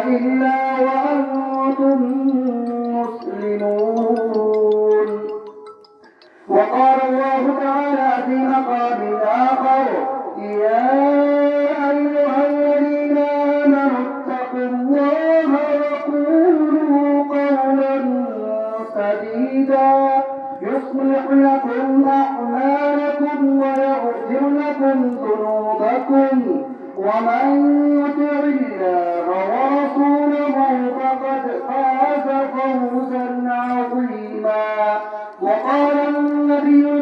إلا وأنتم مسلمون. وقال الله تعالى في مقام آخر: يا أيها الذين آمنوا اتقوا الله وقولوا قولا سديدا يصلح لكم أعمالكم ويغفر لكم ذنوبكم ومن يطع الله ورسوله فقد فاز فوزا عظيما. وقال النبي